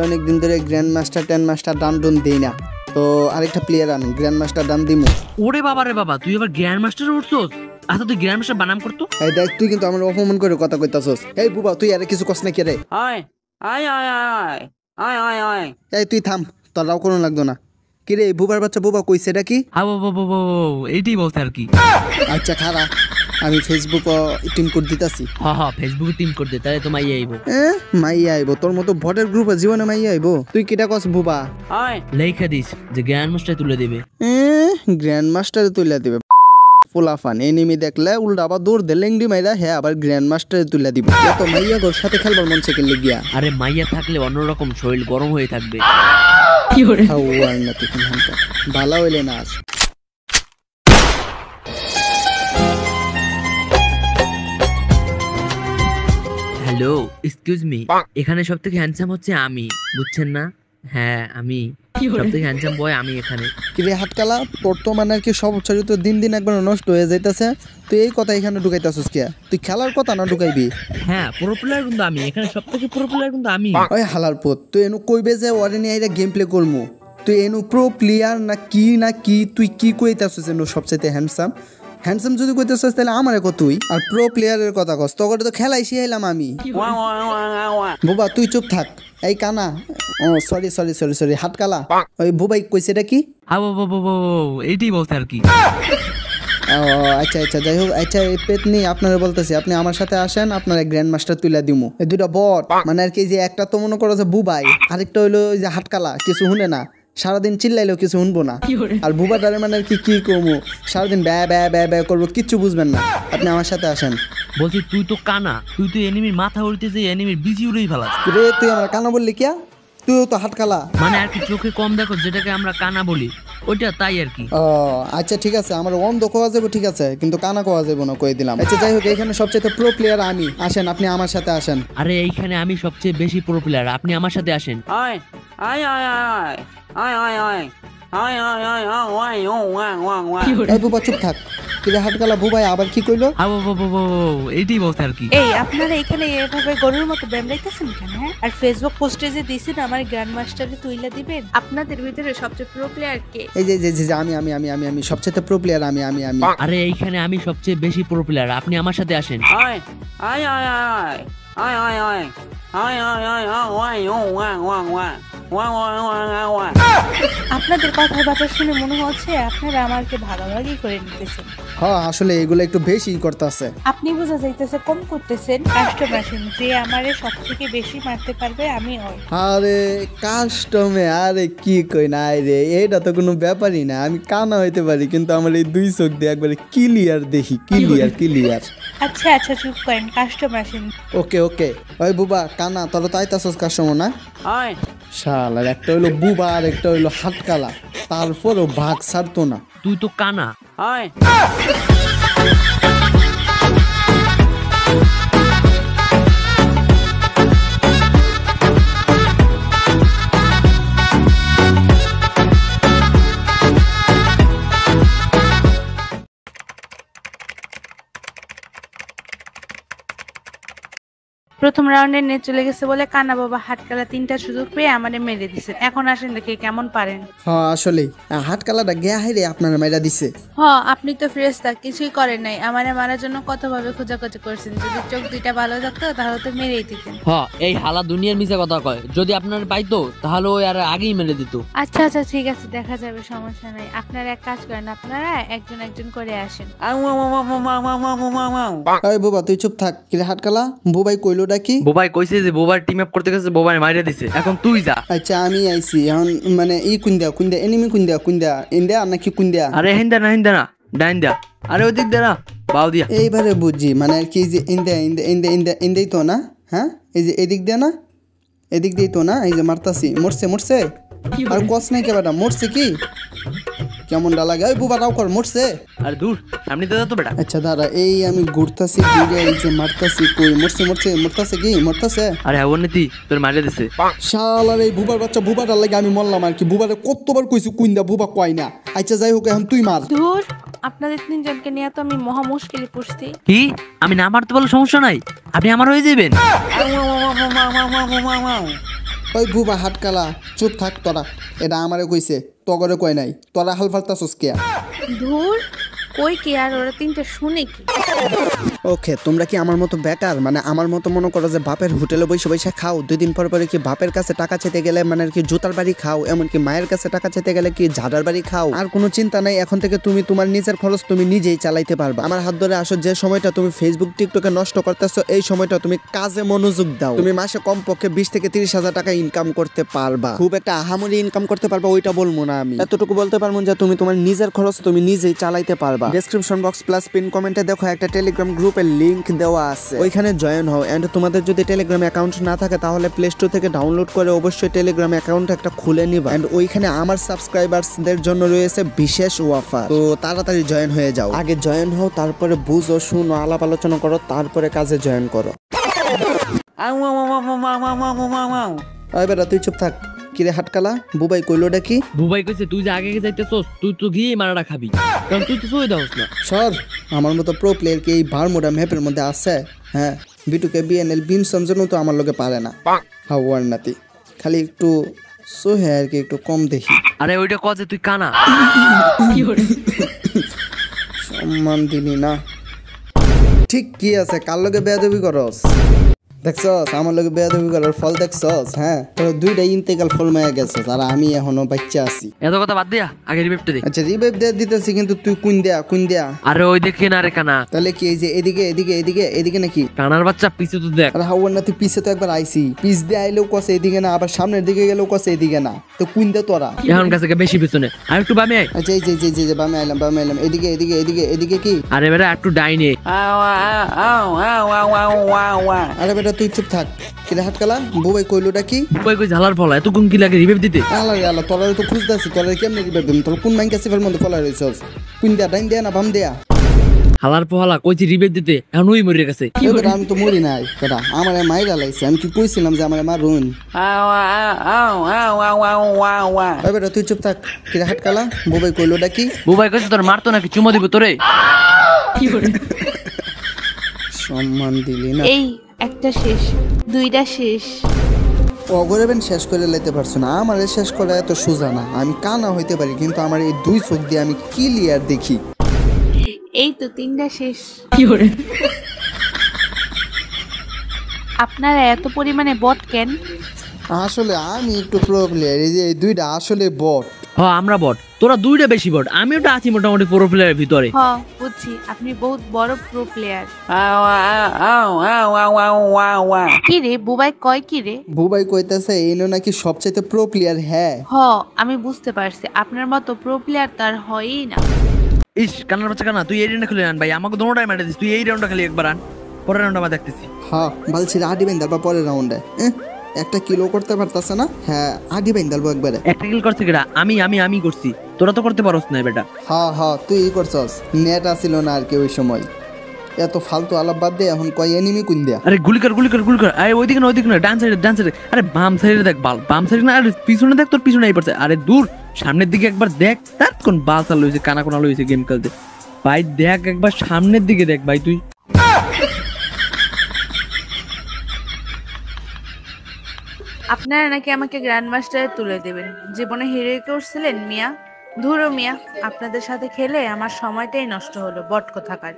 অনেকদিন ধরে grand master ten master ডান Dune দিই না, তো আরেকটা প্লেয়ার আন, গ্র্যান্ড মাস্টার ডান দিমু। ওরে বাবা রে বাবা, তুই আবার গ্র্যান্ড মাস্টার উঠছস? আচ্ছা তুই গ্র্যান্ড মাস্টার বানাম করতো? এই দেখ, তুই কিন্তু আমার অপমান করে কথা কইতাছস। এই বুবা, তুই আরে কিছু কস না কে রে? আয় আয় আয় আয় আয় আয় আয় এই তুই থাম, তোর রাও কোনো লাগতো না। কি রে বুবার বাচ্চা, বুবা কইছে এটা কি? হ্যাঁ বাবা, এইটাই বলছে আর কি। আচ্ছা খারা, আমি ফেসবুক টিম কোড দিতাছি। হ্যাঁ ফেসবুকে টিম করতে, তাহলে তো মাইয়া আইবো। মাইয়া আইবো? তোর মতো ভটের গ্রুপে জীবনে মাইয়া আইবো? তুই কিটা কস বুবা? আয় লেখা দিস যে গ্র্যান্ড মাস্টার তুলে দেবে। গ্র্যান্ড মাস্টারে তুলে দিবে? ফুলাফান এনিমি দেখলে উল্টা আবার দৌড় দে লেংডি মাইরা, হ্যাঁ আবার গ্র্যান্ড মাস্টারে তুলে দিব। এত মাইয়া গোর সাথে খেলবার মন সেকেন্ড গিয়া। আরে মাইয়া থাকলে অন্যরকম শরীর গরম হয়ে থাকবে। ভালো হইলে না আজ। হ্যালো এক্সকিউজ মি, এখানে সব থেকে হ্যান্ডসাম হচ্ছে আমি, বুঝছেন না? হ্যাঁ আমি সব থেকে হ্যান্ডসাম বয় আমি এখানে। কিরে হাটকালা, তোর তো মানে আর কি সব চরিত্র দিন দিন একবার নষ্ট হয়ে যাইতেছে। তুই এই কথা এখানে ঢুকাইতেছিস কে? তুই খেলার কথা না ঢুকাইবি? হ্যাঁ প্রো প্লেয়ার কিন্তু আমি এখানে, সব থেকে প্রো প্লেয়ার কিন্তু আমি। ওই হালার পুত, তুই এনু কইবে যে ওরে নিয়ে আইরা গেম প্লে করমু? তুই এনু প্রো প্লেয়ার না কি তুই কি কইতাছিস? এনু সবচেয়ে হ্যান্ডসাম যদি কইতেছিস তাহলে আমারে কত তুই আর প্রো প্লেয়ারের কথা কস? তোকে তো খেলাই শিখাইলাম আমি। বুবা তুই চুপ থাক। এই কানা, ও সরি হাটকালা, ওই বুবাই কইছে এটা কি? হ্যাঁ বাবা, এইটাই বলছে আর কি। ও আচ্ছা যাই হোক। আচ্ছা এই পেতনি, আপনারা বলতেছি আপনি আমার সাথে আসেন, আপনার গ্র্যান্ড মাস্টার তুইলা দিমু। এই দুটা বট মানে আর কি, যে একটা তো মনে করো যে বুবাই, আরেকটা হইলো ওই যে হাটকালা, কিছু শুনে না, সারাদিন চিল্লাইলেও কিছু শুনবো না। আর বুবাটারে মানে আর কি করবো, সারাদিন ব্যা করবো, কিচ্ছু বুঝবেন না। আপনি আমার সাথে আসেন। বলছি তুই তো কানা, তুই তো এনিমির মাথা উড়তেছে, এনিমির বিজি উড়েই ফেলাস রে। তুই আমার কানা বললি কিয়া? তুইও তো হাটকালা। মানে আর কি চোখে কম দেখো, যেটাকে আমরা কানা বলি ওইটা, তাই আর কি। ও আচ্ছা ঠিক আছে, আমার অন্ধ কোয়া যাবো, ঠিক আছে, কিন্তু কানা কোয়া যাবো না, কই দিলাম। আচ্ছা যাই হোক, এখানে সবচেয়ে প্রো প্লেয়ার আমি। আসেন, আপনি আমার সাথে আসেন। আরে এইখানে আমি সবচেয়ে বেশি প্রো প্লেয়ার, আপনি আমার সাথে আসেন। আয় আয় আয় আয় আয় আয় আয় আয় আয় আয় আয় আয় এই বুবা চুপ থাক। কিরে হাটকালা, বুবাই আবার কি কইলো? হ্যাঁ বাবা, এইটাই বলছে আর কি। এই আপনারা এখানে এভাবে গরুর মতো ব্যামড়াইতেছেন কেন? হ্যাঁ, আর ফেসবুক পোস্টে যে দিছেন আমার গ্র্যান্ড মাস্টারে তুইলা দিবেন, আপনাদের ভিতরে সবচেয়ে প্রো প্লেয়ার কে? এই যে আমি সবচেয়ে প্রো প্লেয়ার আমি। আরে এইখানে আমি সবচেয়ে বেশি প্রো প্লেয়ার, আপনি আমার সাথে আসেন। আয় আয় আয় আয় আয় আয় আয় আয় আয় আয় আয় আপনাদের কথাবার্তা শুনে মনে হচ্ছে আপনারা আমাকে ভাগাভাগি করে নিতেছেন। হ্যাঁ আসলে এগুলো একটু বেশি করতেছে। আপনি বোঝা যাইতেছে কম করতেছেন। কাস্টমার যে আমারে সব থেকে বেশি মারতে পারবে আমি ওই। আরে কাস্টমে, আরে কি কই না রে, এটা তো কোনো ব্যাপারই না। আমি কানা হইতে পারি, কিন্তু আমার এই দুই চোখ দিয়ে একবারে ক্লিয়ার দেখি, ক্লিয়ার। আচ্ছা চুপ করেন, কাস্টমার। ওকে ওই বুবা কানা, তোর তো আইতাছস কাস্টমার না? আয় শালার, একটা হইলো বুবা আর একটা হইলো হাটকালা, তারপরও ভাগ ছাড়তো না। তুই তো কানা। আয় প্রথম রাউন্ডে নেট চলে গেছে বলে কানা বাবা হাটকালা 3টা সুযোগ পেয়ে আমারে মেরে দিছেন। এখন আসেন দেখি কেমন পারেন। হ্যাঁ আসলেই হাটকালাটা গেয়া হাইরে আপনারা মাইরা দিছে। আপনি তো ফ্রেস্তা, কিছুই করেন নাই। আমারে মারার জন্য কতভাবে খোঁজাখুঁজি করছেন। যদি চোখ দুইটা ভালো থাকতো তাহলে তো মেরেই দিতেন। এই হালা দুনিয়ার মিছা কথা কয়, যদি আপনার পাইতো তাহলে ওই আর আগেই মেরে দিত। আচ্ছা ঠিক আছে, দেখা যাবে, সমস্যা নাই। আপনারা এক কাজ করেন, আপনারা একজন করে আসেন। এই বুবা তুই চুপ থাক। কিরে হাটকালা, বুবাই কইলো কি? বোবাই কইছে যে বোবার টিম আপ করতে গেছে, বোবাই মাইরা দিছে, এখন তুই যা। আচ্ছা আমি আইছি এখন, মানে ই কুইন্দা এনিমি কুইন্দা ইন্ডিয়া নাকি কুইন্দা? আরে হিন্দা না ডাইন দা, আরে ওদিক দে না বাউ দিয়া। এইবারে বুঝি, মানে আর কি যে ইন্দিয়াই তো না? হ্যাঁ এই যে এদিক দিয়ে না, এদিক দিয়েই তো না? এই যে মারতাছি, মরছে আর কস নাই কেবাটা, মরছে কি কেমন ডা লাগে? ওই বুবা রাও কর, মরছে। আরে দূর, সামনে তো তো বেটা। আচ্ছা দাঁড়া, এই আমি ঘুরতাছি, ঘুরে এই যে মারতাছি, কই মরতাছে কি? আরে হ্যাঁ ওনেতি তোর মারিয়া দিছে। শালার এই বুবার বাচ্চা, বুবাটার লাগে আমি মরলাম আর কি। বুবারে কতবার কইছি কুইন্দা, বুবা কয় না। আচ্ছা যাই হোক, এখন তুই মার। ধুর, আপনাদের তিনজনকে নিয়ে তো আমি মহা মুশকিলে পড়ছি। কি আমি না মারতে বলো সমস্যা নাই, আপনি আমার হয়ে যাবেন। ওই বুবা হাটকালা চুপ থাক তোরা, এটা আমারে কইছে তগরে কয় নাই, তোরা হাল ফালতাছস কে? ধুর, কই কি আর ওরা তিনটা শুনে কি? ওকে, তোমরা কি আমার মতো বেকার, মানে আমার মতো মনে করো যে বাপের হোটেলে বসে বসে খাও, 2 দিন পর পরে কি বাপের কাছে টাকা চেতে গেলে মানে আর কি জুতার বাড়ি খাও, এমনকি মায়ের কাছে টাকা চেতে গেলে কি ঝাড়ার বাড়ি খাও? আর কোনো চিন্তা নাই, এখন থেকে তুমি তোমার নিজের খরচ তুমি নিজেই চালাইতে পারবা। আমার হাত ধরে আসো, যে সময়টা তুমি ফেসবুক টিকটকে নষ্ট করতেছো এই সময়টা তুমি কাজে মনোযোগ দাও। তুমি মাসে কমপক্ষে 20 থেকে 30 হাজার টাকা ইনকাম করতে পারবা, খুব একটা আহামরি ইনকাম করতে পারবা ওইটা বলবো না আমি, এতটুকু বলতে পারবো যে তুমি তোমার নিজের খরচ তুমি নিজেই চালাইতে পারবা। ডেসক্রিপশন বক্স প্লাস পিন কমেন্টে দেখো একটা টেলিগ্রাম গ্রুপের লিংক দেওয়া আছে, ওইখানে জয়েন হও। এন্ড তোমাদের যদি টেলিগ্রাম অ্যাকাউন্ট না থাকে তাহলে প্লে স্টোর থেকে ডাউনলোড করে অবশ্যই টেলিগ্রাম অ্যাকাউন্ট একটা খুলে নিবা। এন্ড ওইখানে আমার সাবস্ক্রাইবারসদের জন্য রয়েছে বিশেষ অফার, তো তাড়াতাড়ি জয়েন হয়ে যাও। আগে জয়েন হও, তারপরে বুঝো, শুনো, আলাপ আলোচনা করো, তারপরে কাজে জয়েন করো। আয় বেটা তুই চুপ থাক। কিরে হাটকালা, বুবাই কইলোটা কি? বুবাই কইছে তুই যে আগে যাইতেছস তুই তো গিয়ে মারাটা খাবি, কারণ তুই তো সই দাওস না। সর, আমার মতো প্রো প্লেয়ার কি এই বারমুডা ম্যাপের মধ্যে আছে? হ্যাঁ, বিটুকে বিএনএল বিনসন জন্য তো আমার লগে পারে না। হাওয়ার নাতি খালি একটু সোহে আর কি, একটু কম দেখি। আরে ওইটা কজে তুই কানা। সম্মান দিলি না, ঠিক কি আছে, কার লগে বেয়াদবি করস? দেখছস আমার লগে বেয়াদবি করার ফল দেখছস? হ্যাঁ, তোর দুইটা ইন্তেকাল ফল মায়া গেছস, আর আমি এখনো বাচ্চা আছি। এত কথা বাদ দিয়া আগে রিভাইভটা দে। আচ্ছা রিভাইভ দিয়ে দিতেছি, কিন্তু তুই কোন দেয়া? আরে ওই দেখে না রে কানা। তাহলে কি এই যে এদিকে এদিকে এদিকে এদিকে নাকি? কানার বাচ্চা পিছে তো দেখ। আরে হাওয়ার নাতি পিছে তো একবার আইছি, পিছ দিয়ে আইলেও কসে এদিকে না, আবার সামনের দিকে গেলেও কসে এদিকে না, তো কোন দে তোরা? এখন কাছে বেশি পিছনে, আর একটু বামে আয়। আচ্ছা এই যে বামে আইলাম, এদিকে এদিকে এদিকে এদিকে কি? আরে বেটা একটু ডাইনে। আরে বেটা তুই চুপ থাক। কিরে হাটকালা, বুবাই কইলোটা কি? বুবাই কই ঝালার ফলা এত গুণ কি লাগে রিভাইভ দিতে? আল্লাহ তোরা তো খুঁজতেছি, তোরা কেমনে রিভাইভ দিম? তোর কোন মাইনকা সিফার মধ্যে ফলা রইছস? কোন দেয়া, ডাইন দেয়া না বাম দেয়া? হালার পোহালা কইছি রিভাইভ দিতে, এখন ওই মরে গেছে। বেটা আমি তো মরি নাই বেটা, আমারে মাইরা লাইছে, আমি কি কইছিলাম যে আমারে মারুন? বেটা তুই চুপ থাক। কিরে হাটকালা, বুবাই কইলোটা কি? বুবাই কইছে তোর মারতো নাকি চুমা দিব তোরে। সম্মান দিলি না। এই একটা শেষ, দুইটা শেষ। অগরেবেন শেষ করে লাইতে পারছো না, আমার শেষ করা এত সোজা না। আমি কানা হইতে পারি, কিন্তু আমার এই 2 চোখ দিয়ে আমি ক্লিয়ার দেখি। এই তো 3টা শেষ। আপনারা এত পরিমাণে বট কেন? আসলে আমি একটু প্রো প্লেয়ার, এই যে এই 2টা আসলে বট। হ্যাঁ আমরা বট, তোরা 2টা বেশি বট, আমি ওটা আছি মোটামুটি প্রো প্লেয়ারের ভিতরে। হ্যাঁ বুঝছি, আপনি বহুত বড় প্রো প্লেয়ার। কি রে বুবাই কয় কি রে? বুবাই কইতাছে এইনো নাকি সবচাইতে প্রো প্লেয়ার। হ্যাঁ আমি বুঝতে পারছি, আপনার মতো প্রো প্লেয়ার তার হয়ই না। ইস কানার বাচ্চা কানা, তুই এই রাউন্ডটা খেলে আন ভাই, আমাকে দোনোটাই মেরে দিস। তুই এই রাউন্ডটা খালি একবার আন, পরের রাউন্ড আমরা দেখতেছি। হ্যাঁ বলছি আডি বাইন্দাল বা পরের রাউন্ডে একটা কিলো করতে পারতাছে না? হ্যাঁ আডি বাইন্দাল একবারে। একটা কিল করছে কেডা? আমি করছি, তোরা তো করতে পারোস না বেটা। হ্যাঁ তুই করছস, নেট আসিল না আর কি ওই সময়। এত ফালতু আলাপ বাদ দে, এখন কয় এনিমি কোন দেয়া? আরে গুলি কর। আরে ওইদিকে না ডান সাইডে। আরে বাম সাইডে দেখ, বাম সাইডে না, আরে পিছনে দেখ, তোর পিছনে এই পড়ছে। আরে দূর, সামনের দিকে একবার দেখ, তার কোন বালসা লইছে, কানা কোনা লইছে গেম খেলতে। ভাই দেখ একবার সামনের দিকে দেখ ভাই তুই। আপনারা নাকি আমাকে গ্র্যান্ড মাস্টারে তুলে দেবেন, জীবনে হিরো করছিলেন মিয়া। ধুরো মিয়া, আপনাদের সাথে খেলে আমার সময়টাই নষ্ট হলো, বট কোথাকার।